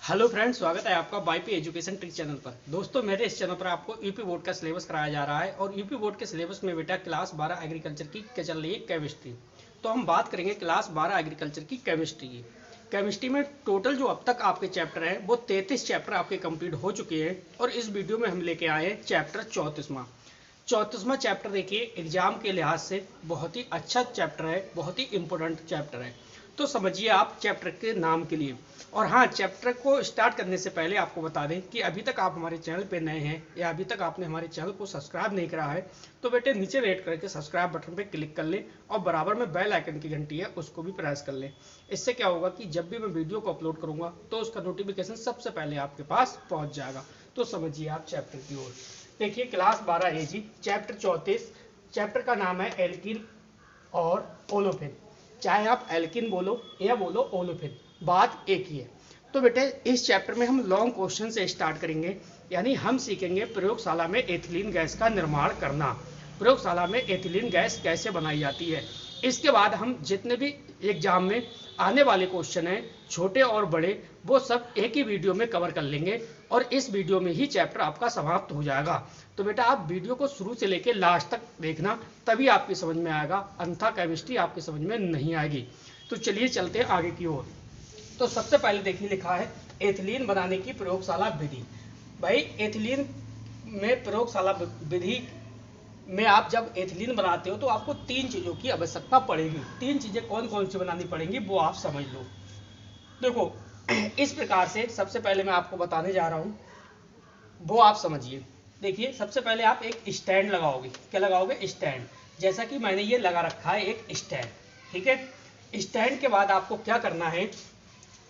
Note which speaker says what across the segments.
Speaker 1: Hello friends, स्वागत है आपका बाईपी एजुकेशन ट्रिक चैनल पर। दोस्तों, मेरे इस चैनल पर आपको यूपी बोर्ड का सिलेबस कराया जा रहा है और यूपी बोर्ड के सिलेबस में बेटा क्लास 12 एग्रीकल्चर की चल रही है केमिस्ट्री। तो हम बात करेंगे क्लास 12 एग्रीकल्चर की केमिस्ट्री की। केमिस्ट्री में टोटल जो अब तक आपके चैप्टर हैं वो 33 चैप्टर आपके कंप्लीट हो चुके हैं और इस वीडियो में हम लेके आए हैं चैप्टर 34वां चैप्टर। देखिए, एग्जाम के लिहाज से बहुत ही अच्छा चैप्टर है, बहुत ही इंपॉर्टेंट चैप्टर है। तो समझिए आप चैप्टर के नाम के लिए। और हाँ, चैप्टर को स्टार्ट करने से पहले आपको बता दें कि अभी तक आप हमारे चैनल पे नए हैं या अभी तक आपने हमारे चैनल को सब्सक्राइब नहीं करा है तो बेटे नीचे रेड करके सब्सक्राइब बटन पे क्लिक कर ले और बराबर में बेल आइकन की घंटी है उसको भी प्रेस कर ले। इससे क्या होगा कि जब भी मैं वीडियो को अपलोड करूंगा तो उसका नोटिफिकेशन सबसे पहले आपके पास पहुंच जाएगा। तो समझिए आप चैप्टर की ओर। देखिए, क्लास 12 एजी चैप्टर 34। चैप्टर का नाम है एल्किन और ओलोफिन। चाहे आप एल्किन बोलो या बोलो ओलोफिन, बात एक ही है। तो बेटे इस चैप्टर में हम लॉन्ग क्वेश्चन से स्टार्ट करेंगे, यानी हम सीखेंगे प्रयोगशाला में एथिलीन गैस का निर्माण करना, प्रयोगशाला में एथिलीन गैस कैसे बनाई जाती है। इसके बाद हम जितने भी एग्जाम में आने वाले क्वेश्चन हैं छोटे और बड़े, वो सब एक ही वीडियो में कवर कर लेंगे और इस वीडियो में ही चैप्टर आपका समाप्त हो जाएगा। तो बेटा आप वीडियो को शुरू से लेकर लास्ट तक देखना, तभी आपकी समझ में आएगा, अन्यथा केमिस्ट्री आपकी समझ में नहीं आएगी। तो चलिए चलते हैं आगे की ओर। तो सबसे पहले देखिए लिखा है एथिलीन बनाने की प्रयोगशाला विधि। भाई एथिलीन में प्रयोगशाला विधि में आप जब एथिलीन बनाते हो तो आपको तीन चीजों की आवश्यकता पड़ेगी। तीन चीजें कौन कौन सी बनानी पड़ेंगी वो आप समझ लो। देखो, इस प्रकार से सबसे पहले मैं आपको बताने जा रहा हूं, वो आप समझिए। देखिए, सबसे पहले आप एक स्टैंड लगाओगे। क्या लगाओगे? स्टैंड। जैसा कि मैंने ये लगा रखा है एक स्टैंड, ठीक है। स्टैंड के बाद आपको क्या करना है,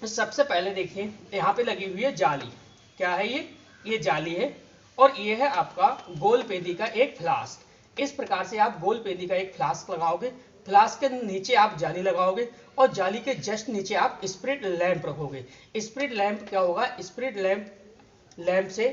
Speaker 1: सबसे पहले देखिए यहाँ पे लगी हुई है जाली। क्या है ये जाली है और ये है आपका गोल पेदी का एक फ्लास्क। इस प्रकार से आप गोल पेदी का एक फ्लास्क लगाओगे, फ्लास्क के नीचे आप जाली लगाओगे और जाली के जस्ट नीचे आप स्पिरिट लैंप रखोगे। स्पिरिट लैंप क्या होगा? स्पिरिट लैंप से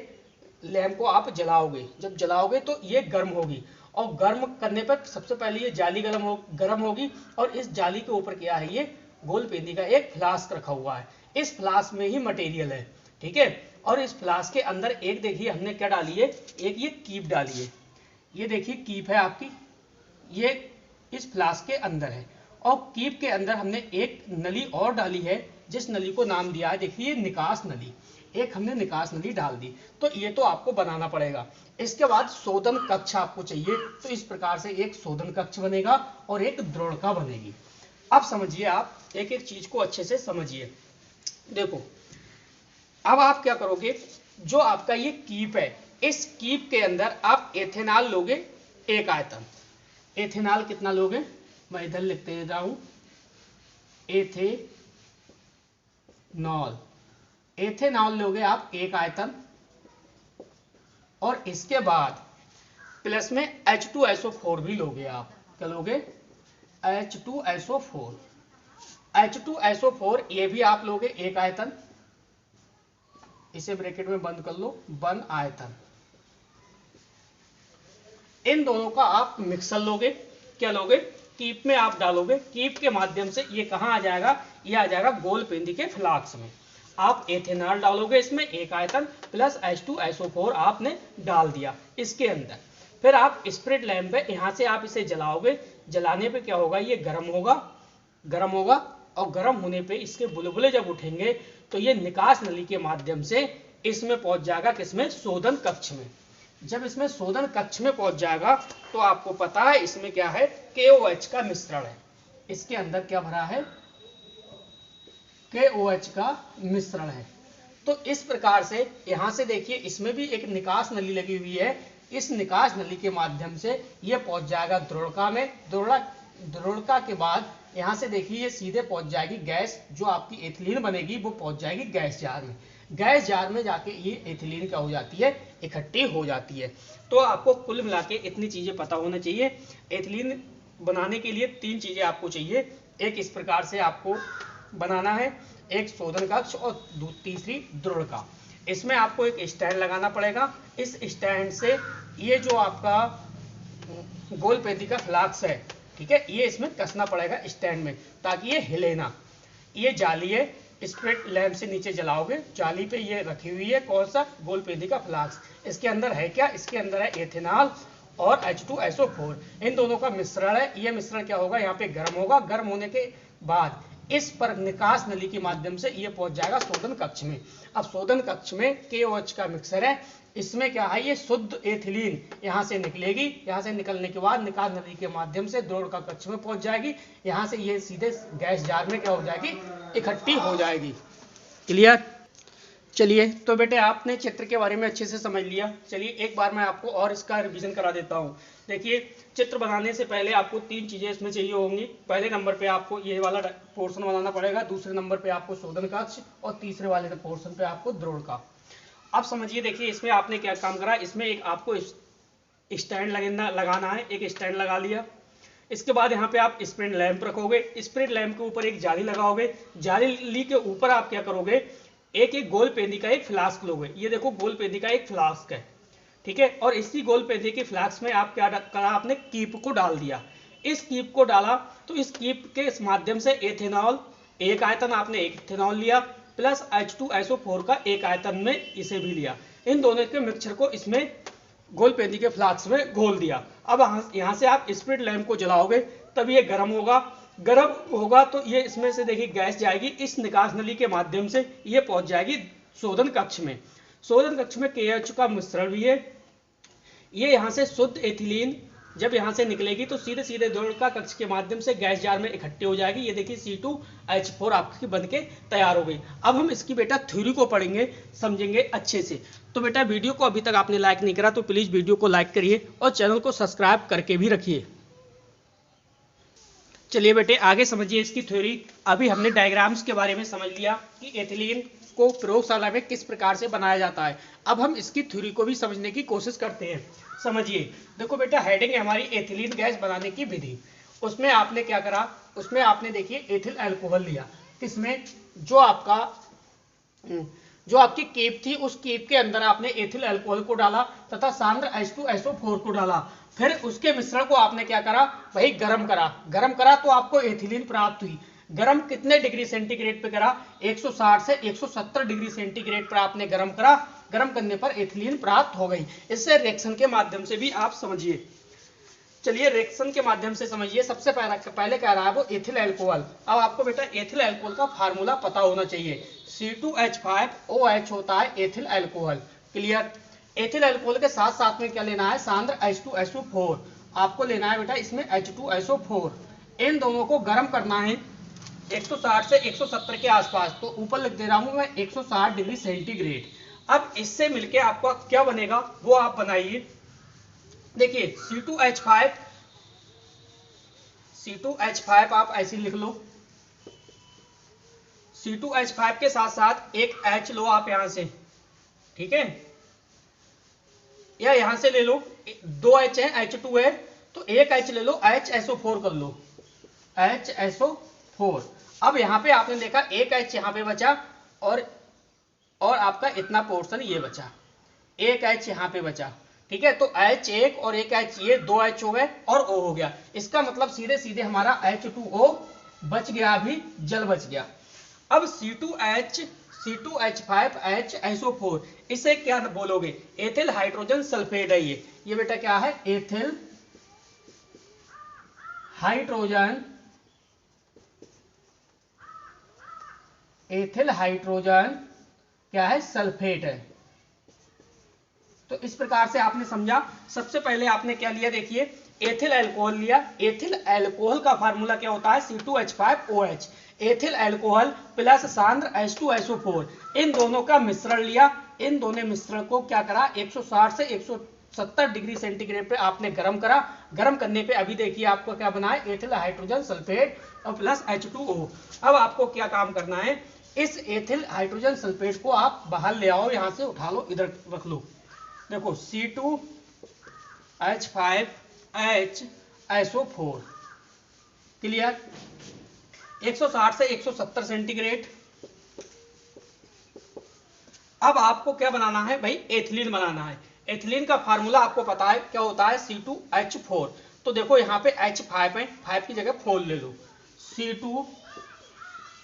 Speaker 1: लैंप को आप जलाओगे। जब जलाओगे तो ये गर्म होगी और गर्म करने पर सबसे पहले ये जाली गर्म होगी और इस जाली के ऊपर क्या है, ये गोल पेंदी का एक फ्लास्क रखा हुआ है। इस फ्लास्क में ही मटेरियल है, ठीक है। और इस फ्लास्क के अंदर एक देखिए हमने क्या डाली है, एक ये कीप डाली है। ये देखिए कीप है आपकी, ये इस फ्लास्क के अंदर है। और कीप के अंदर हमने एक नली और डाली है, जिस नली को नाम दिया है देखिए निकास नली। एक हमने निकास नली डाल दी। तो ये तो आपको बनाना पड़ेगा। इसके बाद शोधन कक्ष आपको चाहिए। तो इस प्रकार से एक शोधन कक्ष बनेगा और एक द्रोणिका बनेगी। अब समझिए, आप एक एक चीज को अच्छे से समझिए। देखो, अब आप क्या करोगे, जो आपका ये कीप है, इस कीप के अंदर आप एथेनॉल लोगे एक आयतन। एथेनॉल कितना लोगे? मैं इधर लिख दे रहा हूं, एथेनॉल लोगे आप एक आयतन। और इसके बाद प्लस में H2SO4 भी लोगे आप। क्या लोगे? H2SO4। H2SO4 ये भी आप लोगे एक आयतन। इसे ब्रैकेट में बंद कर लो, 1 आयतन। इन दोनों का आप मिक्सर लोगे। क्या लोगे? कीप में आप डालोगे। कीप के माध्यम से ये कहां आ जाएगा? ये आ जाएगा गोल पेंदी के फ्लास्क में। आप एथेनॉल डालोगे इसमें एक आयतन प्लस H2SO4 आपने डाल दिया इसके अंदर। फिर आप स्पिरिट लैंप है, यहां से आप इसे जलाओगे। जलाने पे क्या होगा? ये गर्म होगा और गर्म होने पे इसके बुलबुले जब उठेंगे तो ये निकास नली के माध्यम से इसमें पहुंच जाएगा। किसमें? शोधन कक्ष में। जब इसमें शोधन कक्ष में पहुंच जाएगा तो आपको पता है इसमें क्या है, KOH का मिश्रण है। इसके अंदर क्या भरा है? KOH का मिश्रण है। तो इस प्रकार से यहां से देखिए इसमें भी एक निकास नली लगी हुई है। इस निकास नली के माध्यम से यह पहुंच जाएगा द्रोणिका में। द्रोणिका के बाद यहां से देखिए ये सीधे पहुंच जाएगी गैस, जो आपकी एथिलीन बनेगी वो पहुंच जाएगी गैस जार में। गैस जार में जाके ये एथिलीन क्या हो जाती है? इकट्ठी हो जाती है। तो आपको कुल मिला के इतनी चीजें पता होना चाहिए। एथिलीन बनाने के लिए तीन चीजें आपको चाहिए। एक इस प्रकार से आपको बनाना है, एक शोधन कक्ष और तीसरी द्रोणिका। इसमें आपको एक स्टैंड लगाना पड़ेगा। इस स्टैंड से ये जो आपका गोल पेंदी का फ्लास्क है, ठीक है, ये इसमें कसना पड़ेगा स्टैंड में, ताकि ये हिले ना। ये जाली है, स्प्रिट लैंप से नीचे जलाओगे, जाली पे ये रखी हुई है कौन सा, गोलपेंदी का फ्लास्क। इसके अंदर है क्या, इसके अंदर है एथेनॉल और H2SO4, इन दोनों का मिश्रण है। ये मिश्रण क्या होगा, यहाँ पे गर्म होगा, गर्म होने के बाद इस पर निकास नली के माध्यम से ये पहुंच जाएगा शोधन कक्ष में। अब शोधन कक्ष में KOH का मिक्सर है, इसमें क्या है, ये शुद्ध एथिलीन यहाँ से निकलेगी, यहाँ से निकलने के बाद निकास नली के माध्यम से द्रोण का कक्ष में पहुंच जाएगी, यहाँ से ये सीधे गैस जार में क्या हो जाएगी, इकट्ठी हो जाएगी। क्लियर। चलिए तो बेटे आपने चित्र के बारे में अच्छे से समझ लिया। चलिए एक बार मैं आपको और इसका रिवीजन करा देता हूँ। देखिए चित्र बनाने से पहले आपको 3 चीजें इसमें चाहिए होंगी। पहले नंबर पे आपको ये वाला पोर्शन बनाना पड़ेगा, दूसरे नंबर पे आपको शोधन कक्ष और तीसरे वाले पोर्शन पे आपको द्रोण का। अब समझिए, देखिए इसमें आपने क्या काम करा, इसमें एक आपको स्टैंड लगाना है, एक स्टैंड लगा लिया। इसके बाद यहाँ पे आप स्प्रिट लैंप रखोगे, स्प्रिट लैंप के ऊपर एक जाली लगाओगे, जाली के ऊपर आप क्या करोगे, एक गोलपेंदी का एक फ्लास्क लोगे। ये देखो गोलपेंदी का एक फ्लास्क है, ठीक है। और इसी गोलपेंदी के फ्लास्क में आप क्या करा, आपने कीप को डाल दिया। इस कीप को डाला तो इस कीप के माध्यम से एथेनॉल एक आयतन आपने एक एथेनॉल लिया, प्लस H2SO4 का एक आयतन में इसे भी लिया। इन दोनों के मिक्सचर को इसमें गोलपेंदी के फ्लास्क में घोल दिया। अब यहाँ से आप स्प्रिट लैंप को जलाओगे, तब ये गर्म होगा, गर्म होगा तो ये इसमें से देखिए गैस जाएगी, इस निकास नली के माध्यम से ये पहुंच जाएगी शोधन कक्ष में। शोधन कक्ष में KOH का मिश्रण भी है। ये यहाँ से शुद्ध एथिलीन जब यहाँ से निकलेगी तो सीधे सीधे द्रोण का कक्ष के माध्यम से गैस जार में इकट्ठी हो जाएगी। ये देखिए C2H4 आपकी बन के तैयार हो गई। अब हम इसकी बेटा थ्योरी को पढ़ेंगे, समझेंगे अच्छे से। तो बेटा वीडियो को अभी तक आपने लाइक नहीं करा तो प्लीज वीडियो को लाइक करिए और चैनल को सब्सक्राइब करके भी रखिए। चलिए बेटे आगे समझिए इसकी थ्योरी। अभी हमने डायग्राम्स के बारे में समझ लिया कि एथिलीन को प्रयोगशाला में किस प्रकार से बनाया जाता है। अब हम इसकी थ्योरी को भी समझने की कोशिश करते हैं। समझिए, देखो बेटा हेडिंग है हमारी एथिलीन गैस बनाने की विधि। उसमें आपने क्या करा, उसमें आपने देखिए एथिल अल्कोहल लिया, किसमें, जो आपकी केप थी उस केप के अंदर आपने एथिल अल्कोहल को डाला तथा सांद्र H2SO4 को डाला। फिर उसके मिश्रण को आपने क्या करा, वही गर्म करा तो आपको एथिलीन प्राप्त हुई। गर्म कितने डिग्री सेंटीग्रेड पे करा, 160 से 170 डिग्री सेंटीग्रेड पर आपने गर्म करा। गर्म करने पर एथिलीन प्राप्त हो गई। इससे रिएक्शन के माध्यम से भी आप समझिए। चलिए रिएक्शन के माध्यम से समझिए। सबसे पहले कह रहा है वो एथिल अल्कोहल। अब आपको बेटा एथिल अल्कोहल का फार्मूला पता होना चाहिए। C2H5OH होता है ethyl alcohol. Clear. Ethyl alcohol के साथ साथ में क्या लेना है, सांद्र H2SO4 आपको लेना है बेटा, इसमें H2SO4। इन दोनों को गर्म करना है 160 से 170 के आसपास। तो ऊपर लिख दे रहा हूं मैं 160 डिग्री सेंटीग्रेड। अब इससे मिलके आपका क्या बनेगा वो आप बनाइए। देखिए C2H5 आप ऐसे लिख लो। C2H5 के साथ साथ एक H लो आप यहां से, ठीक है, या यहां से ले लो, 2 H है, H2 है, तो एक H ले लो, HSO4 कर लो, HSO4। अब यहां पे आपने देखा एक H यहां पे बचा और आपका इतना पोर्शन ये बचा, एक H यहां पे बचा, ठीक है। तो H एक और एक H, ये 2 H हो गए और O हो गया। इसका मतलब सीधे सीधे हमारा H2O बच गया, अभी जल बच गया। अब C2H5HSO4 इसे क्या बोलोगे, एथिल हाइड्रोजन सल्फेट है ये बेटा क्या है, एथिल हाइड्रोजन क्या है, सल्फेट है। तो इस प्रकार से आपने समझा। सबसे पहले आपने क्या लिया, देखिए एथिल अल्कोहल लिया। एथिल अल्कोहल का फार्मूला क्या होता है, C2H5OH। एथिल अल्कोहल प्लस सांद्र H2SO4, इन दोनों का मिश्रण लिया। इन दोनों मिश्रण को क्या करा, 160 से 170 डिग्री सेंटीग्रेड पे आपने गर्म करा। गर्म करने पे अभी देखिए आपको क्या बना है, एथिल हाइड्रोजन सल्फेट और प्लस H2O। अब आपको क्या काम करना है, इस एथिल हाइड्रोजन सल्फेट को आप बाहर ले आओ, यहां से उठा लो, इधर रख लो। देखो C2H5HSO4 क्लियर, 160 से 170 सेंटीग्रेड। अब आपको क्या बनाना है भाई, एथिलीन बनाना है। एथिलीन का फार्मूला आपको पता है क्या होता है, C2H4। तो देखो यहाँ पे H5 है, 5 की जगह 4 ले लो,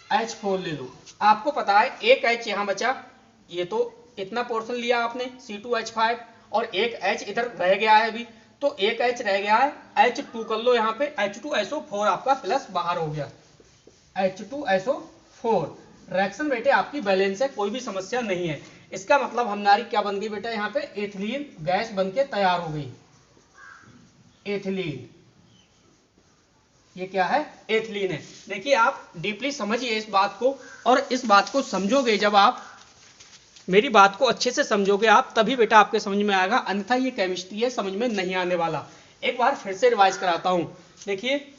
Speaker 1: H4 ले लो। आपको पता है एक H यहाँ बचा, ये तो इतना पोर्शन लिया आपने C2H5 और एक H इधर रह गया है अभी, तो एक H रह गया है, H2 कर लो यहाँ पे, H2SO4 आपका प्लस बाहर हो गया, H2SO4। रिएक्शन बेटे आपकी बैलेंस है, कोई भी समस्या नहीं है। इसका मतलब हमारी क्या बन गई बेटा, यहाँ पे एथिलीन गैस बन के तैयार हो गई, एथिलीन, ये क्या है, एथिलीन है। देखिए आप डीपली समझिए इस बात को, और इस बात को समझोगे, जब आप मेरी बात को अच्छे से समझोगे आप, तभी बेटा आपके समझ में आएगा, अन्यथा ये केमिस्ट्री है, समझ में नहीं आने वाला। एक बार फिर से रिवाइज कराता हूं। देखिए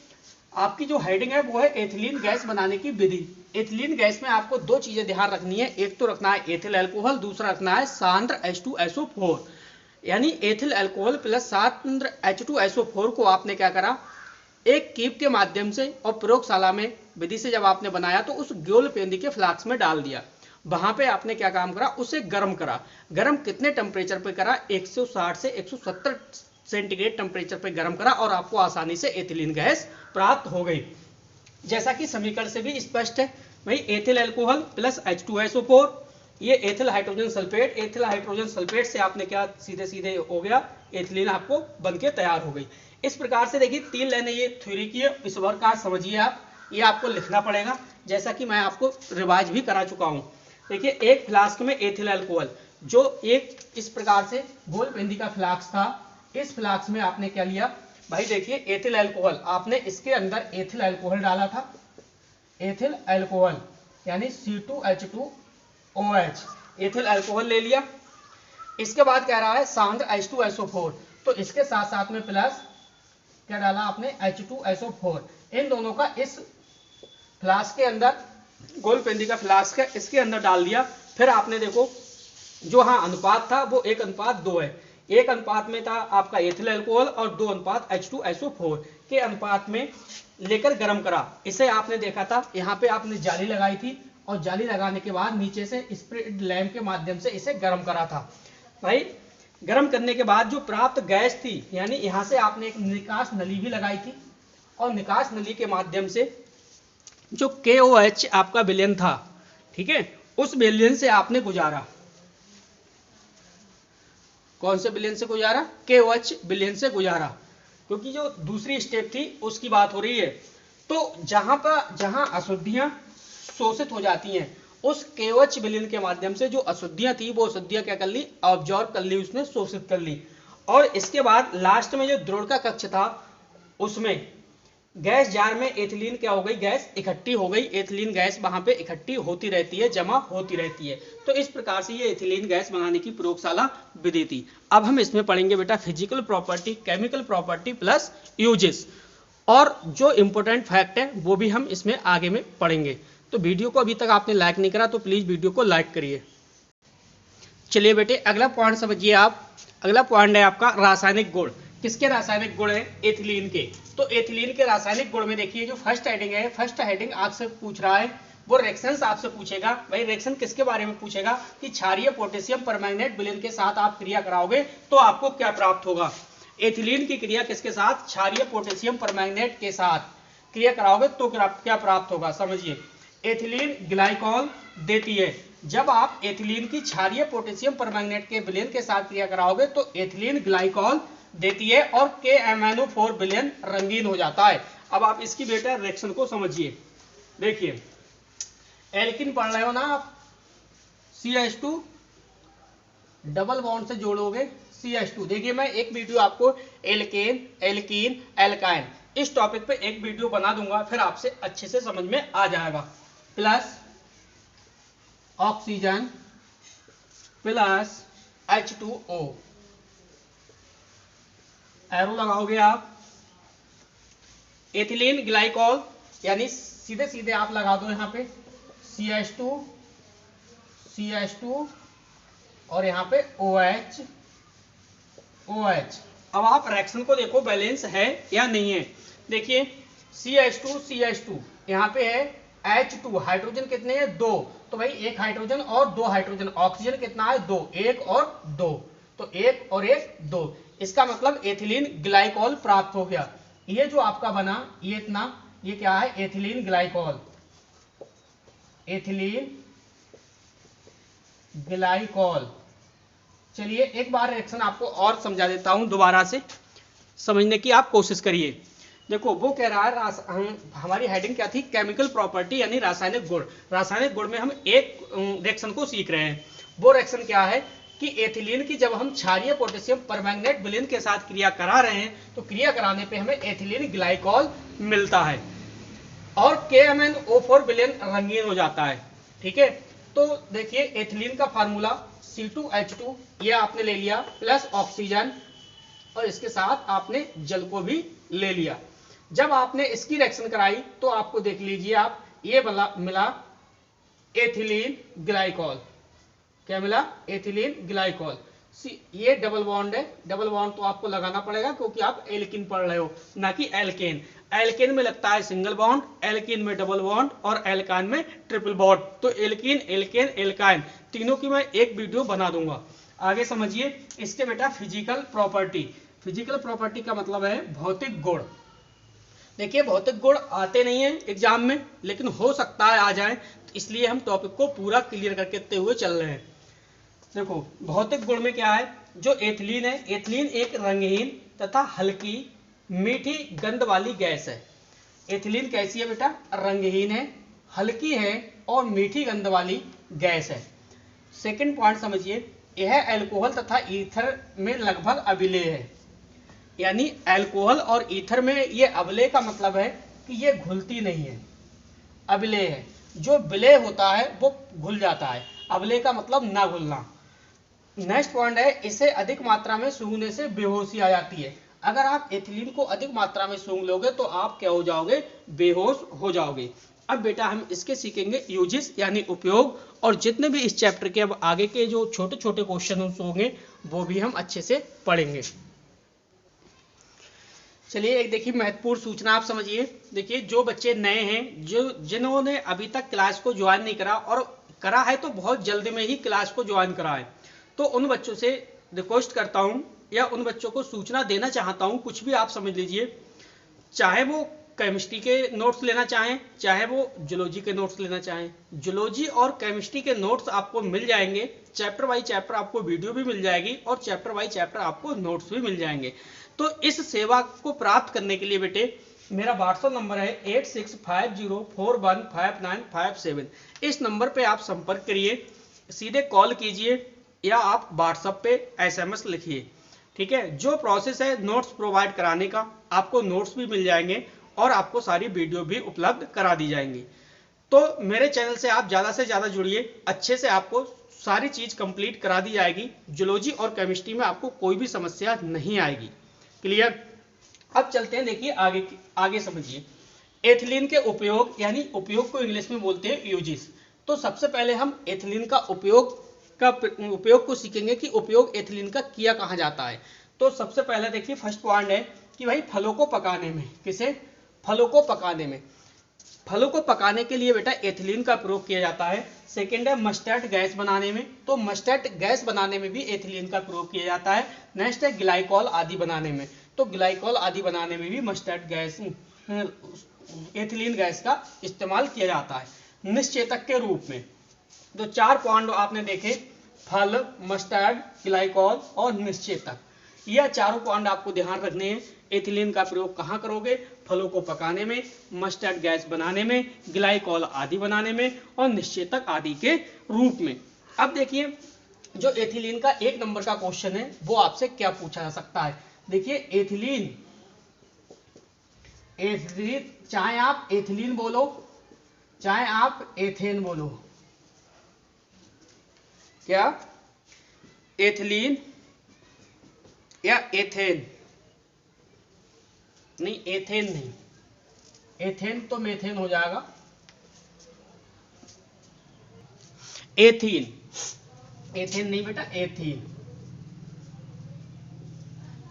Speaker 1: आपकी जो हेडिंग है वो है एथिलीन गैस बनाने की विधि। एथिलीन गैस में आपको दो चीजें ध्यान रखनी है, एक तो रखना है एथिल अल्कोहल, दूसरा रखना है सांद्र H2SO4। यानी एथिल अल्कोहल प्लस सांद्र H2SO4 को आपने क्या करा, एक कीप के माध्यम से और प्रयोगशाला में विधि से जब आपने बनाया तो उस गोल पेंदी के फ्लास्क में डाल दिया। वहां पे आपने क्या काम करा, उसे गर्म करा। गर्म कितने टेम्परेचर पे करा, 160 से 170 सेंटीग्रेड टेम्परेचर पे गर्म करा, और आपको आसानी से एथिलीन गैस प्राप्त हो गई। जैसा कि समीकरण से भी स्पष्ट है भाई, एथिल अल्कोहल प्लस H2SO4, ये ethyl hydrogen sulphate, ethyl hydrogen sulphate से आपने क्या सीधे सीधे हो गया, एथिलीन आपको बनके तैयार हो गई। इस प्रकार से देखिए 3 लाइनें ये थ्योरी की है, इस वर्क का समझिए आप, ये आपको लिखना पड़ेगा, जैसा कि मैं आपको रिवाइज भी करा चुका हूं। देखिए एक फ्लास्क में एथिल अल्कोहल, जो एक इस प्रकार से गोल पेंदी का फ्लास्क था, इस फ्लास्क में आपने क्या लिया भाई, देखिए एथिल अल्कोहल, आपने इसके अंदर एथिल अल्कोहल डाला था, एथिल अल्कोहल यानी C2H2OH, एथिल अल्कोहल ले लिया। इसके बाद कह रहा है सांद्र H2SO4, तो इसके साथ साथ में प्लस क्या डाला आपने, H2SO4। इन दोनों का इस फ्लास्क के अंदर, गोल पेंदी का फ्लास्क है, इसके अंदर डाल दिया। फिर आपने देखो जो हाँ अनुपात था वो 1:2 है, 1 अनुपात में था आपका एथिल अल्कोहल और 2 अनुपात H2SO4 के अनुपात में लेकर गर्म करा। इसे आपने देखा था, यहाँ पे आपने जाली लगाई थी, और जाली लगाने के बाद नीचे से स्प्रिट लैंप के माध्यम से इसे गर्म करा था। भाई गर्म करने के बाद जो प्राप्त गैस थी, यानी यहाँ से आपने एक निकास नली भी लगाई थी, और निकास नली के माध्यम से जो KOH आपका विलयन था, ठीक है, उस विलयन से आपने गुजारा। कौन से विलयन से गुजारा, KOH विलयन से गुजारा, क्योंकि जो दूसरी स्टेप थी उसकी बात हो रही है। तो जहां अशुद्धियां शोषित हो जाती हैं, उस KOH विलयन के माध्यम से जो अशुद्धियां थी वो अशुद्धियां क्या कर ली, ऑब्जॉर्व कर ली, उसने शोषित कर ली। और इसके बाद लास्ट में जो द्रोण का कक्ष था, उसमें गैस जार में एथिलीन क्या हो गई, गैस इकट्ठी हो गई। एथिलीन गैस वहां पे इकट्ठी होती रहती है, जमा होती रहती है। तो इस प्रकार से ये एथिलीन गैस बनाने की प्रयोगशाला विधि थी। अब हम इसमें पढ़ेंगे बेटा physical property, chemical property plus uses, और जो इंपॉर्टेंट फैक्ट है वो भी हम इसमें आगे में पढ़ेंगे। तो वीडियो को अभी तक आपने लाइक नहीं करा तो प्लीज वीडियो को लाइक करिए। चलिए बेटे अगला पॉइंट समझिए आप। अगला पॉइंट है आपका रासायनिक गुण। किसके रासायनिक गुण है, एथिलीन के। तो एथिलीन के रासायनिक गुण में देखिए जो फर्स्ट हेडिंग है, फर्स्ट हेडिंग आपसे पूछ रहा है वो रिएक्शंस आपसे पूछेगा। भाई रिएक्शन किसके बारे में पूछेगा कि क्षारीय पोटेशियम परमैंगनेट विलयन के साथ आप क्रिया कराओगे तो आपको क्या प्राप्त होगा। एथिलीन की क्रिया किसके साथ, क्षारीय पोटेशियम परमैंगनेट के साथ क्रिया कराओगे तो क्या प्राप्त होगा, समझिए। एथिलीन ग्लाइकॉल देती है। जब आप एथिलीन की क्षारीय पोटेशियम परमैंगनेट के विलयन के साथ क्रिया कराओगे तो एथिलीन ग्लाइकॉल देती है और KMnO4 विलयन रंगीन हो जाता है। अब आप इसकी बेटा रिएक्शन को समझिए। देखिए एल्किन पढ़ रहे हो ना आप, CH2 डबल बॉन्ड से जोड़ोगे CH2। देखिए मैं एक वीडियो आपको एल्केन, एल्कीन, एल्काइन इस टॉपिक पे एक वीडियो बना दूंगा, फिर आपसे अच्छे से समझ में आ जाएगा। Plus oxygen plus H2O, arrow लगाओगे आप। एथिलीन ग्लाइकॉल यानी सीधे सीधे आप लगा दो यहाँ पे CH2 और यहाँ पे OH। अब आप रिएक्शन को देखो बैलेंस है या नहीं है। देखिए CH2 यहाँ पे है H2, हाइड्रोजन कितने हैं, 2, तो भाई एक हाइड्रोजन और 2 हाइड्रोजन। ऑक्सीजन कितना है, 2, 1 और 2, तो 1 और 1 2। इसका मतलब एथिलीन ग्लाइकॉल प्राप्त हो गया। ये जो आपका बना ये इतना, ये क्या है, एथिलीन ग्लाइकॉल। Ethylene glycol. चलिए एक बार रिएक्शन आपको और समझा देता हूं, दोबारा से समझने की आप कोशिश करिए। देखो वो कह रहा है, हमारी हेडिंग क्या थी, केमिकल प्रॉपर्टी यानी रासायनिक गुण। रासायनिक गुण में हम एक रिएक्शन को सीख रहे हैं। वो रिएक्शन क्या है कि एथिलीन की जब हम क्षारीय पोटेशियम परमैंगनेट विलेन के साथ क्रिया करा रहे हैं तो क्रिया कराने पे हमें एथिलीन ग्लाइकॉल मिलता है और KMnO4 विलेन रंगीन हो जाता है। ठीक है, तो देखिए एथिलीन का फार्मूला C2H2 ये आपने ले लिया प्लस ऑक्सीजन और इसके साथ आपने जल को भी ले लिया। जब आपने इसकी रिएक्शन कराई तो आपको देख लीजिए आप ये मिला एथिलीन ग्लाइकॉल। क्या मिला, एथिलीन ग्लाइकॉल। ये डबल बॉन्ड है, डबल बॉन्ड तो आपको लगाना पड़ेगा क्योंकि आप एल्कीन पढ़ रहे हो ना कि एल्केन। एल्केन में लगता है सिंगल बॉन्ड, एल्कीन में डबल बॉन्ड और एल्काइन में ट्रिपल बॉन्ड। तो एल्कीन एल्केन एल्काइन तीनों की मैं एक वीडियो बना दूंगा। आगे समझिए इसके बेटा फिजिकल प्रॉपर्टी। फिजिकल प्रॉपर्टी का मतलब है भौतिक गुण। देखिए भौतिक गुण आते नहीं है एग्जाम में, लेकिन हो सकता है आ जाए, तो इसलिए हम टॉपिक को पूरा क्लियर करके हुए चल रहे हैं। देखो भौतिक गुण में क्या है, जो एथिलीन है, एथिलीन एक रंगहीन तथा हल्की मीठी गंध वाली गैस है। एथिलीन कैसी है बेटा, रंगहीन है, हल्की है और मीठी गंध वाली गैस है। सेकंड पॉइंट समझिए, यह अल्कोहल तथा ईथर में लगभग अभिलेय है। यानी अल्कोहल और ईथर में ये अभिलेय का मतलब है कि ये घुलती नहीं है, अभिलेय है। जो विलेय होता है वो घुल जाता है, अभिलेय का मतलब ना घुलना। नेक्स्ट पॉइंट है, इसे अधिक मात्रा में सूंघने से बेहोशी आ जाती है। अगर आप एथिलीन को अधिक मात्रा में सूंघ लोगे तो आप क्या हो जाओगे, बेहोश हो जाओगे। अब बेटा हम इसके सीखेंगे यूजेस यानी उपयोग, और जितने भी इस चैप्टर के अब आगे के जो छोटे छोटे क्वेश्चन होंगे वो भी हम अच्छे से पढ़ेंगे। चलिए एक देखिए महत्वपूर्ण सूचना आप समझिए। देखिए जो बच्चे नए हैं, जिन्होंने अभी तक क्लास को ज्वाइन नहीं करा और करा है तो बहुत जल्द में ही क्लास को ज्वाइन करा है, तो उन बच्चों से रिक्वेस्ट करता हूं या उन बच्चों को सूचना देना चाहता हूं, कुछ भी आप समझ लीजिए, चाहे वो केमिस्ट्री के नोट्स लेना चाहें, चाहे वो जूलॉजी के नोट्स लेना चाहें, जूलॉजी और केमिस्ट्री के नोट्स आपको मिल जाएंगे। चैप्टर बाई चैप्टर आपको वीडियो भी मिल जाएगी और चैप्टर बाई चैप्टर आपको नोट्स भी मिल जाएंगे। तो इस सेवा को प्राप्त करने के लिए बेटे मेरा व्हाट्सएप नंबर है 8650415957। इस नंबर पे आप संपर्क करिए, सीधे कॉल कीजिए या आप व्हाट्सएप पे SMS लिखिए। ठीक है, जो प्रोसेस है नोट्स प्रोवाइड कराने का, आपको नोट्स भी मिल जाएंगे और आपको सारी वीडियो भी उपलब्ध करा दी जाएंगी। तो मेरे चैनल से आप ज़्यादा से ज़्यादा जुड़िए, अच्छे से आपको सारी चीज़ कंप्लीट करा दी जाएगी। जूलॉजी और केमिस्ट्री में आपको कोई भी समस्या नहीं आएगी। क्लियर। अब चलते हैं, देखिए आगे समझिए एथिलीन के उपयोग, यानी उपयोग को इंग्लिश में बोलते हैं यूजेस। तो सबसे पहले हम एथिलीन का उपयोग को सीखेंगे कि उपयोग एथिलीन का किया कहाँ जाता है। तो सबसे पहले देखिए फर्स्ट पॉइंट है कि भाई फलों को पकाने में, किसे, फलों को पकाने में, फलों को पकाने के लिए बेटा एथिलीन का प्रयोग किया जाता है। सेकेंड है मस्टर्ड गैस बनाने में, तो मस्टर्ड गैस बनाने में भी एथिलीन का प्रयोग किया जाता है। नेक्स्ट है ग्लाइकॉल आदि बनाने में, तो ग्लाइकॉल आदि बनाने में भी मस्टर्ड गैस एथिलीन गैस का इस्तेमाल किया जाता है निश्चेतक के रूप में। तो 4 पॉइंट आपने देखे, फल, मस्टर्ड, ग्लाइकॉल और निश्चेतक। यह चारों पॉइंट आपको ध्यान रखने हैं। एथिलीन का प्रयोग कहाँ करोगे, फलों को पकाने में, मस्टर्ड गैस बनाने में, ग्लाइकॉल आदि बनाने में और निश्चेतक आदि के रूप में। अब देखिए जो एथिलीन का 1 नंबर का क्वेश्चन है वो आपसे क्या पूछा जा सकता है। देखिए एथिलीन, चाहे आप एथिलीन बोलो चाहे आप एथेन बोलो, क्या एथिलीन या एथेन, नहीं एथेन नहीं, एथेन तो मेथेन हो जाएगा, एथीन, एथेन नहीं बेटा एथीन।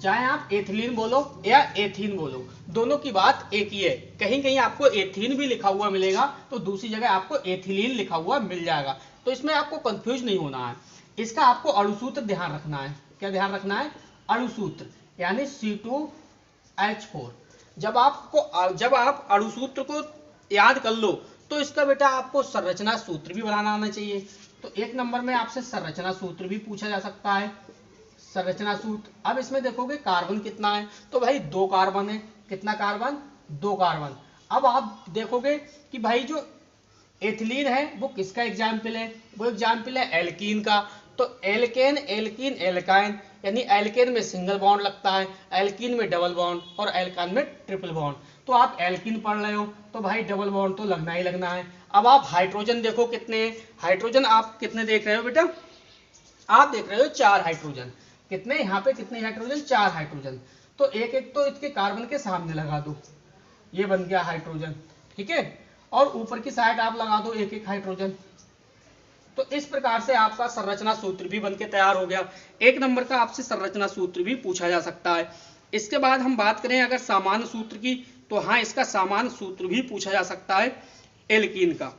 Speaker 1: चाहे आप एथिलीन बोलो या एथीन बोलो, दोनों की बात एक ही है। कहीं कहीं आपको एथीन भी लिखा हुआ मिलेगा तो दूसरी जगह आपको एथिलीन लिखा हुआ मिल जाएगा, तो इसमें आपको कंफ्यूज नहीं होना है। इसका आपको अणुसूत्र ध्यान रखना है। क्या ध्यान रखना है, अणुसूत्र, यानी C2H4। जब आप अणुसूत्र को याद कर लो तो इसका बेटा आपको संरचना सूत्र भी बनाना आना चाहिए। तो 1 नंबर में आपसे संरचना सूत्र भी पूछा जा सकता है, संरचना सूत्र। अब इसमें देखोगे कार्बन कितना है, तो भाई 2 कार्बन है। कितना कार्बन? 2 कार्बन। अब आप देखोगे कि भाई जो एथिलीन है वो किसका एग्जाम्पल है? वो एग्जाम्पल है एल्कीन का। तो एल्केन, एल्कीन, एल्काइन, यानी एल्केन में सिंगल बॉन्ड लगता है, एल्कीन में डबल बॉन्ड और एल्काइन में ट्रिपल बॉन्ड। तो आप एल्कीन पढ़ रहे हो तो भाई डबल बॉन्ड तो लगना ही लगना है। अब आप हाइड्रोजन देखो कितने हैं, हाइड्रोजन आप कितने देख रहे हो बेटा? आप देख रहे हो 4 हाइड्रोजन। कितने यहाँ पे, कितने हाइड्रोजन? 4 हाइड्रोजन। तो एक एक तो इसके कार्बन के सामने लगा दो, ये बन गया हाइड्रोजन, ठीक है। और ऊपर की साइड आप लगा दो एक एक हाइड्रोजन। तो इस प्रकार से आपका संरचना सूत्र भी बनके तैयार हो गया। 1 नंबर का आपसे संरचना सूत्र भी पूछा जा सकता है। इसके बाद हम बात करें अगर सामान्य सूत्र की, तो हाँ, इसका सामान्य सूत्र भी पूछा जा सकता है एल्कीन का।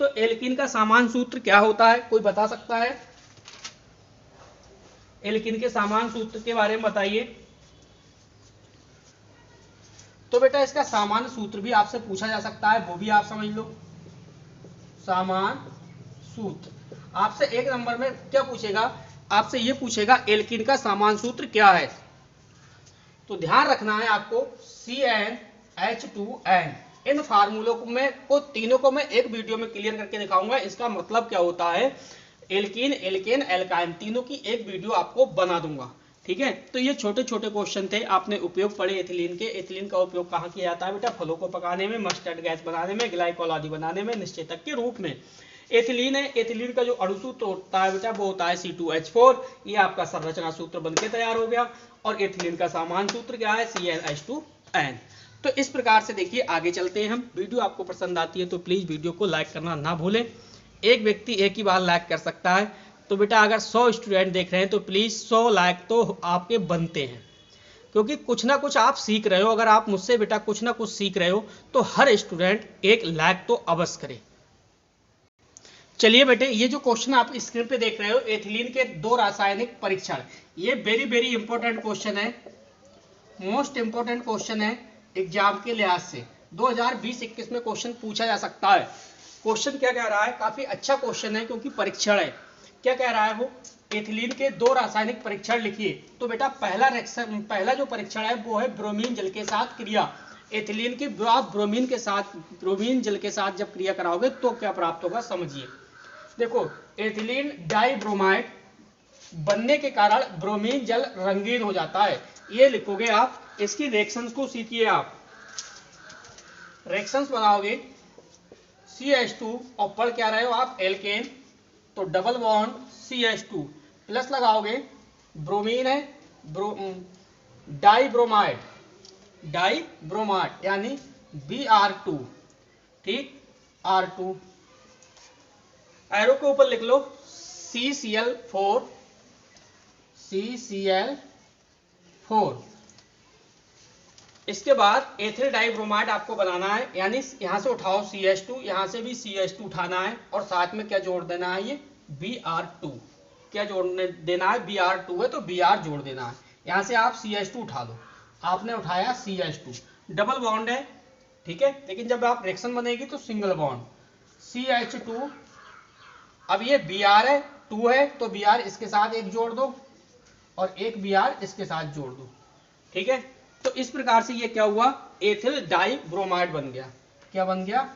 Speaker 1: तो एल्कीन का सामान्य सूत्र क्या होता है, कोई बता सकता है? एल्कीन के सामान्य सूत्र के बारे में बताइए। तो बेटा इसका सामान्य सूत्र भी आपसे पूछा जा सकता है, वो भी आप समझ लो। सामान्य सूत्र आपसे 1 नंबर में क्या पूछेगा? आपसे ये पूछेगा एल्कीन का सामान्य सूत्र क्या है। तो ध्यान रखना है आपको, CnH2n। इन फार्मूलों को तीनों को मैं एक वीडियो में क्लियर करके दिखाऊंगा, इसका मतलब क्या होता है। एल्कीन, एल्केन, एल्काइन, तीनों की एक वीडियो आपको बना दूंगा, ठीक है। तो ये छोटे छोटे क्वेश्चन थे, आपने उपयोग पढ़े एथिलीन के। एथिलीन का उपयोग कहाँ किया जाता है बेटा? फलों को पकाने में, मस्टर्ड गैस बनाने में, ग्लाइकोल आदि बनाने में, निश्चेतक के रूप में। एथिलीन है, एथिलीन का जो अणुसूत्र होता है बेटा वो होता है C2H4। ये आपका संरचना सूत्र बनके तैयार हो गया। और एथिलीन का सामान्य सूत्र क्या है? CnH2n। तो इस प्रकार से देखिए आगे चलते हैं हम। वीडियो आपको पसंद आती है तो प्लीज वीडियो को लाइक करना ना भूलें। एक व्यक्ति एक ही बार लाइक कर सकता है। तो बेटा अगर 100 स्टूडेंट देख रहे हैं तो प्लीज 100 लाइक तो आपके बनते हैं, क्योंकि कुछ ना कुछ आप सीख रहे हो। अगर आप मुझसे बेटा कुछ ना कुछ सीख रहे हो तो हर स्टूडेंट एक लाइक तो अवश्य करे। चलिए बेटे, ये जो क्वेश्चन आप स्क्रीन पे देख रहे हो, एथिलीन के 2 रासायनिक परीक्षण, ये वेरी वेरी इंपॉर्टेंट क्वेश्चन है, मोस्ट इंपॉर्टेंट क्वेश्चन है एग्जाम के लिहाज से। 2020-21 में क्वेश्चन पूछा जा सकता है। क्वेश्चन क्या कह रहा है? काफी अच्छा क्वेश्चन है क्योंकि परीक्षण है। क्या कह रहा है वो? एथिलीन के 2 रासायनिक परीक्षण लिखिए। तो बेटा पहला जो परीक्षण है वो है ब्रोमीन जल के साथ क्रिया। एथिलीन की आप ब्रोमीन जल के साथ जब क्रिया कराओगे तो क्या प्राप्त होगा, समझिए। देखो, एथिलीन डाइब्रोमाइड बनने के कारण ब्रोमीन जल रंगीन हो जाता है, ये लिखोगे आप। इसकी रिएक्शंस को सीखिए आप। रिएक्शंस बनाओगे CH2 और पढ़ क्या रहे हो आप? एल्केन। तो डबल बॉन्ड CH2 प्लस लगाओगे, ब्रोमीन है, डाइब्रोमाइड यानी Br2, ठीक, R2। एरो के ऊपर लिख लो CCl4। इसके बाद एथिल डाइब्रोमाइड आपको बनाना है, यानी यहां से उठाओ CH2, यहां से भी CH2 उठाना है और साथ में क्या जोड़ देना है? ये Br2। क्या जोड़ने देना है? Br2 है तो Br जोड़ देना है। यहां से आप CH2 उठा लो, आपने उठाया CH2, डबल बॉन्ड है, ठीक है। लेकिन जब आप रिएक्शन बनेगी तो सिंगल बॉन्ड CH2। अब ये Br है, 2 है तो Br इसके साथ एक जोड़ दो और एक Br इसके साथ जोड़ दो, ठीक है। तो इस प्रकार से ये क्या हुआ? एथिल डाइब्रोमाइड बन गया। क्या बन गया?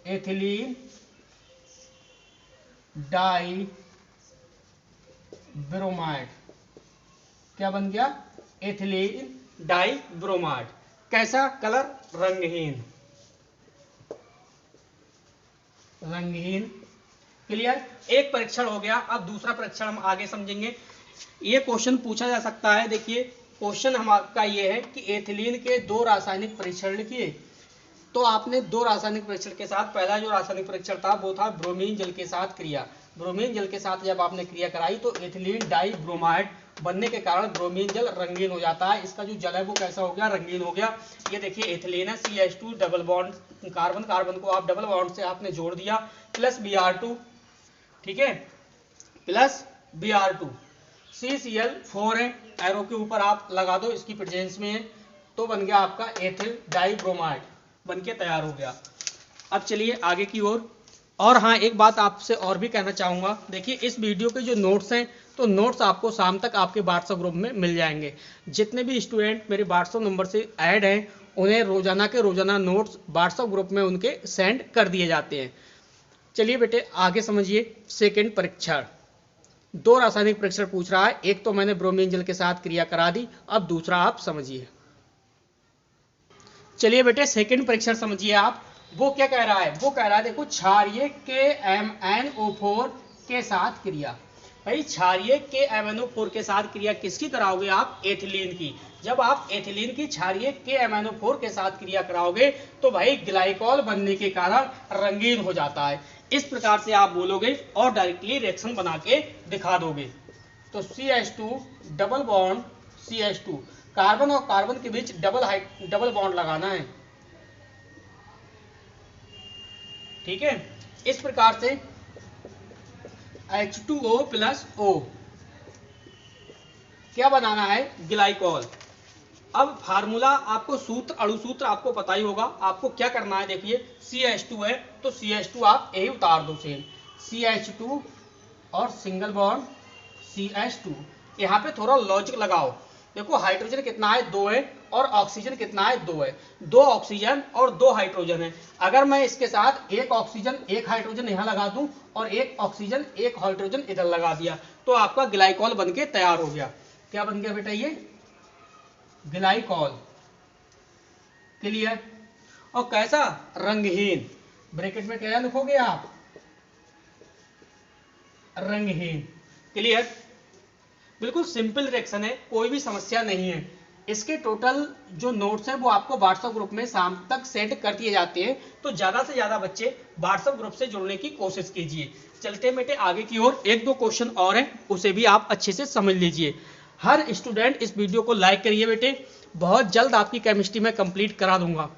Speaker 1: Ethylene dibromide. क्या बन गया? Ethylene dibromide. कैसा कलर? रंगहीन। क्लियर? एक परीक्षण हो गया। अब दूसरा परीक्षण हम आगे समझेंगे। ये क्वेश्चन पूछा जा सकता है। देखिए क्वेश्चन हमारा ये है कि एथिलीन के 2 रासायनिक परीक्षण लिखिए। तो आपने 2 रासायनिक परीक्षण के साथ, पहला जो रासायनिक परीक्षण था वो था ब्रोमीन जल के साथ क्रिया। ब्रोमीन जल के साथ जब आपने क्रिया कराई तो एथिलीन डाइब्रोमाइड बनने के कारण ब्रोमीन जल रंगीन हो जाता है। इसका जो जल है वो कैसा हो गया? रंगीन हो गया। ये देखिए एथिलीन है, CH2 डबल बॉन्ड कार्बन को आप डबल बॉन्ड से आपने जोड़ दिया, प्लस Br2, ठीक है, प्लस Br2। CCl4 है, एरो के ऊपर आप लगा दो, इसकी प्रेजेंस में है। तो बन गया आपका एथिल डाइब्रोमाइड, बन के तैयार हो गया। अब चलिए आगे की ओर। और हाँ, एक बात आपसे और भी कहना चाहूँगा, देखिए इस वीडियो के जो नोट्स हैं, तो नोट्स आपको शाम तक आपके व्हाट्सएप ग्रुप में मिल जाएंगे। जितने भी स्टूडेंट मेरे व्हाट्सएप नंबर से ऐड हैं, उन्हें रोजाना के रोजाना नोट्स व्हाट्सएप ग्रुप में उनके सेंड कर दिए जाते हैं। चलिए बेटे आगे समझिए। सेकेंड परीक्षण, 2 रासायनिक परीक्षण पूछ रहा है। एक तो मैंने ब्रोमीन जल के साथ क्रिया करा दी, अब दूसरा आप समझिए। चलिए बेटे सेकेंड परीक्षण समझिए आप। वो क्या कह रहा है, वो कह रहा है देखो क्षारीय KMnO4 के साथ क्रिया। भाई क्षारीय KMnO4 के साथ क्रिया किसकी कराओगे आप, एथिलीन की। जब आप एथिलीन की क्षारीय KMnO4 के साथ क्रिया कराओगे तो भाई ग्लाइकॉल बनने के कारण रंगीन हो जाता है। इस प्रकार से आप बोलोगे और डायरेक्टली रिएक्शन बना के दिखा दोगे। तो CH2 double bond CH2, carbon और कार्बन के बीच डबल बॉन्ड लगाना है, ठीक है। इस प्रकार से H2O प्लस O क्या बनाना है, ग्लाइकॉल। अब फार्मूला आपको सूत्र, अणुसूत्र आपको पता ही होगा। आपको क्या करना है, देखिए CH2 है तो CH2 आप यही उतार दो सेम, CH2 और सिंगल बॉन्ड CH2। यहाँ पे थोड़ा लॉजिक लगाओ। देखो हाइड्रोजन कितना है, 2 है, और ऑक्सीजन कितना है, 2 है। 2 ऑक्सीजन और 2 हाइड्रोजन है। अगर मैं इसके साथ एक ऑक्सीजन एक हाइड्रोजन यहाँ लगा दूं और एक ऑक्सीजन एक हाइड्रोजन इधर लगा दिया, तो आपका ग्लाइकॉल बनके तैयार हो गया। क्या बन गया बेटा, ये ग्लाइकॉल। क्लियर। और कैसा, रंगहीन। ब्रैकेट में क्या लिखोगे आप, रंगहीन। क्लियर। बिल्कुल सिंपल रिएक्शन है, कोई भी समस्या नहीं है। इसके टोटल जो नोट्स हैं वो आपको व्हाट्सएप ग्रुप में शाम तक सेंड कर दिए जाते हैं। तो ज्यादा से ज्यादा बच्चे व्हाट्सएप ग्रुप से जुड़ने की कोशिश कीजिए। चलते बेटे आगे की ओर। 1-2 क्वेश्चन और हैं, उसे भी आप अच्छे से समझ लीजिए। हर स्टूडेंट इस वीडियो को लाइक करिए बेटे, बहुत जल्द आपकी केमिस्ट्री में कंप्लीट करा दूंगा,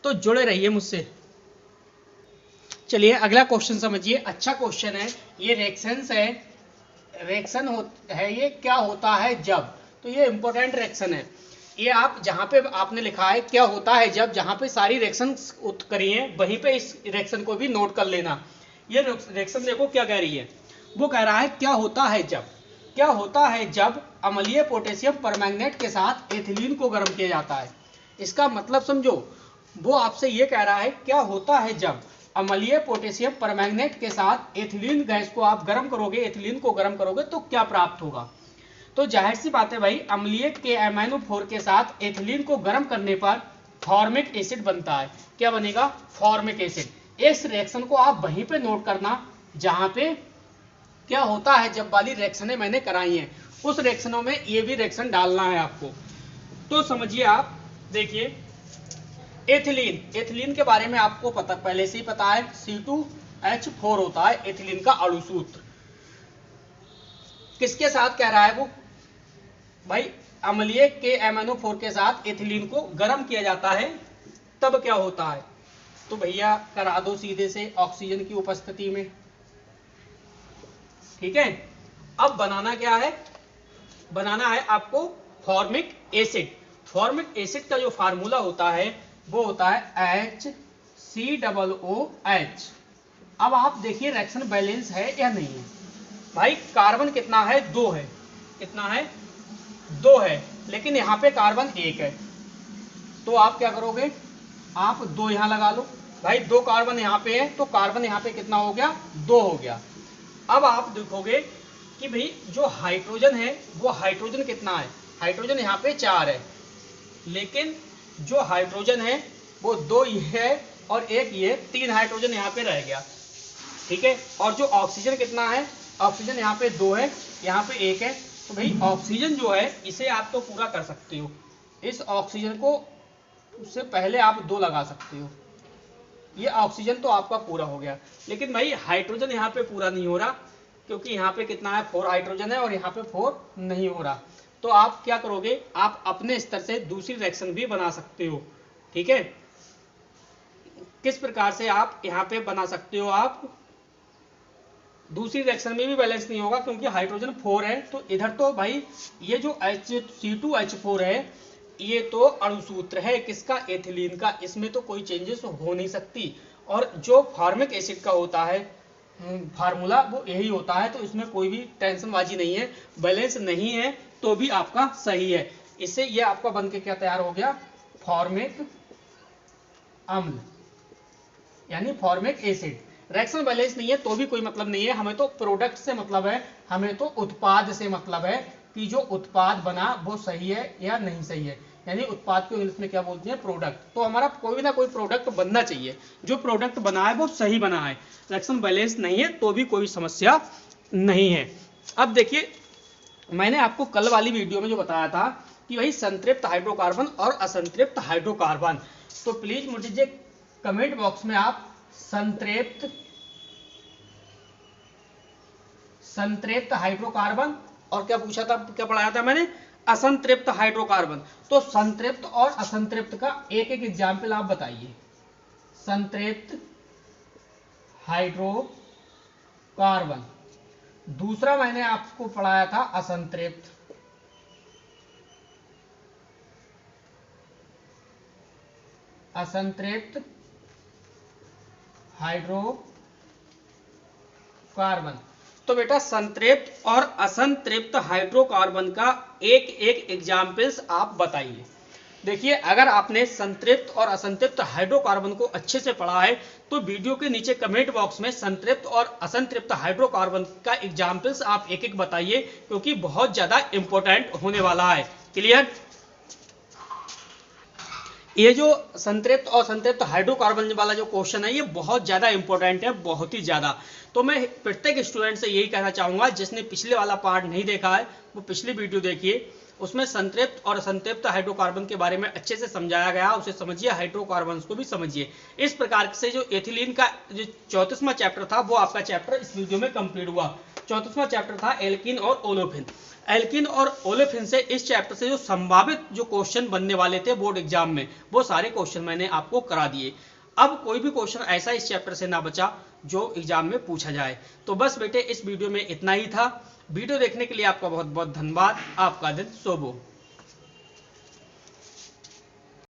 Speaker 1: तो जुड़े रहिए मुझसे। चलिए अगला क्वेश्चन समझिए, अच्छा क्वेश्चन है ये। रिएक्शंस है, रिएक्शन है ये, क्या होता है जब, तो ये इंपॉर्टेंट रिएक्शन है। ये आप जहां पे आपने लिखा है क्या होता है जब, जहां पे सारी रिएक्शन करी है वहीं पे इस रिएक्शन को भी नोट कर लेना। ये रिएक्शन देखो क्या कह रही है, वो कह रहा है क्या होता है जब, क्या होता है जब अम्लीय पोटेशियम परमैंगनेट के साथ एथिलीन को गर्म किया जाता है। इसका मतलब समझो, वो आपसे ये कह रहा है क्या होता है जब अम्लीय पोटेशियम परमैंगनेट के साथ एथिलीन गैस को आप गर्म करोगे, एथिलीन को गर्म करोगे तो क्या प्राप्त होगा। तो जाहिर सी बात है भाई, अम्लीय KMnO4 के साथ एथिलीन को गर्म करने पर फॉर्मिक एसिड बनता है। क्या बनेगा, फॉर्मिक एसिड। इस रिएक्शन को आप वहीं पे नोट करना जहां पे क्या होता है जब वाली रिएक्शनें मैंने कराई हैं, उस रिएक्शनों में ये भी रिएक्शन डालना है आपको। तो समझिए आप, देखिए एथिलीन, एथिलीन के बारे में आपको पता पहले से ही पता है, C2H4 होता है एथिलीन का अणुसूत्र। किसके साथ कह रहा है वो, भाई अम्लीय KMnO4 के साथ एथिलीन को गर्म किया जाता है, तब क्या होता है। तो भैया करा दो सीधे से, ऑक्सीजन की उपस्थिति में, ठीक है। अब बनाना क्या है, बनाना है आपको फॉर्मिक एसिड। फॉर्मिक एसिड का जो फार्मूला होता है वो होता है HCOOH। अब आप देखिए रिएक्शन बैलेंस है या नहीं है। भाई कार्बन कितना है, 2 है, कितना है, 2 है, लेकिन यहाँ पे कार्बन 1 है। तो आप क्या करोगे, आप 2 यहाँ लगा लो। भाई 2 कार्बन यहाँ पे है तो कार्बन यहाँ पे कितना हो गया, 2 हो गया। अब आप देखोगे कि भाई जो हाइड्रोजन है वो हाइड्रोजन कितना है, हाइड्रोजन यहाँ पे 4 है, लेकिन जो हाइड्रोजन है वो 2 ये है और 1 ये, 3 हाइड्रोजन यहाँ पे रह गया, ठीक है। और जो ऑक्सीजन कितना है, ऑक्सीजन यहाँ पे 2 है, यहाँ पे 1 है। तो भाई ऑक्सीजन जो है इसे आप तो पूरा कर सकते हो, इस ऑक्सीजन को उससे पहले आप 2 लगा सकते हो, ये ऑक्सीजन तो आपका पूरा हो गया। लेकिन भाई हाइड्रोजन यहाँ पे पूरा नहीं हो रहा, क्योंकि यहाँ पे कितना है, 4 हाइड्रोजन है और यहाँ पे 4 नहीं हो रहा। तो आप क्या करोगे, आप अपने स्तर से दूसरी रिएक्शन भी बना सकते हो, ठीक है। किस प्रकार से आप यहाँ पे बना सकते हो, आप दूसरी रिएक्शन में भी बैलेंस नहीं होगा क्योंकि हाइड्रोजन 4 है। तो इधर तो भाई ये जो C2H4 है ये तो अणुसूत्र है किसका, एथिलीन का, इसमें तो कोई चेंजेस हो नहीं सकती। और जो फॉर्मिक एसिड का होता है फार्मूला वो यही होता है, तो इसमें कोई भी टेंशनबाजी नहीं है, बैलेंस नहीं है तो भी आपका सही है। इससे ये आपका बन के क्या तैयार हो गया, फॉर्मिक अम्ल यानी फॉर्मिक एसिड। रिएक्शन बैलेंस नहीं है तो भी कोई मतलब नहीं है, हमें तो प्रोडक्ट से मतलब है, हमें तो उत्पाद से मतलब है कि जो उत्पाद बना वो सही है या नहीं सही है, यानी उत्पाद को इंग्लिश में क्या बोलते हैं, प्रोडक्ट। तो हमारा कोई ना कोई प्रोडक्ट बनना चाहिए, जो प्रोडक्ट बना है वो सही बना है, रिएक्शन बैलेंस नहीं है तो भी कोई समस्या नहीं है। अब देखिए मैंने आपको कल वाली वीडियो में जो बताया था कि वही संतृप्त हाइड्रोकार्बन और असंतृप्त हाइड्रोकार्बन, तो प्लीज मुझे कमेंट बॉक्स में आप संतृप्त हाइड्रोकार्बन और क्या पूछा था, क्या पढ़ाया था मैंने, असंतृप्त हाइड्रोकार्बन। तो संतृप्त और असंतृप्त का एक एक एग्जाम्पल आप बताइए। संतृप्त हाइड्रोकार्बन, दूसरा मैंने आपको पढ़ाया था असंतृप्त, असंतृप्त हाइड्रोकार्बन। तो बेटा संतृप्त और असंतृप्त हाइड्रोकार्बन का एक एक एग्जाम्पल्स आप बताइए। देखिए अगर आपने संतृप्त और असंतृप्त हाइड्रोकार्बन को अच्छे से पढ़ा है तो वीडियो के नीचे कमेंट बॉक्स में संतृप्त और असंतृप्त हाइड्रोकार्बन का एग्जाम्पल्स आप एक एक बताइए, क्योंकि बहुत ज्यादा इंपॉर्टेंट होने वाला है। क्लियर? ये जो संतृप्त और संतृप्त हाइड्रोकार्बन वाला जो क्वेश्चन है ये बहुत ज्यादा इंपॉर्टेंट है, बहुत ही ज्यादा। तो मैं प्रत्येक स्टूडेंट से यही कहना चाहूंगा जिसने पिछले वाला पार्ट नहीं देखा है वो पिछली वीडियो देखिए, उसमें संतृप्त और असंतृप्त हाइड्रोकार्बन के बारे में अच्छे से समझाया गया, उसे समझिए, हाइड्रोकार्बन को भी समझिए। इस प्रकार से जो एथिलीन का जो 34वां चैप्टर था वो आपका चैप्टर इस वीडियो में कंप्लीट हुआ। 34वां चैप्टर था एल्कीन और ओलेफिन। एल्कीन और ओलेफिन से इस चैप्टर से जो संभावित जो क्वेश्चन बनने वाले थे बोर्ड एग्जाम में वो सारे क्वेश्चन मैंने आपको करा दिए। अब कोई भी क्वेश्चन ऐसा इस चैप्टर से ना बचा जो एग्जाम में पूछा जाए। तो बस बेटे इस वीडियो में इतना ही था। वीडियो देखने के लिए आपका बहुत बहुत धन्यवाद। आपका दिन शुभ हो।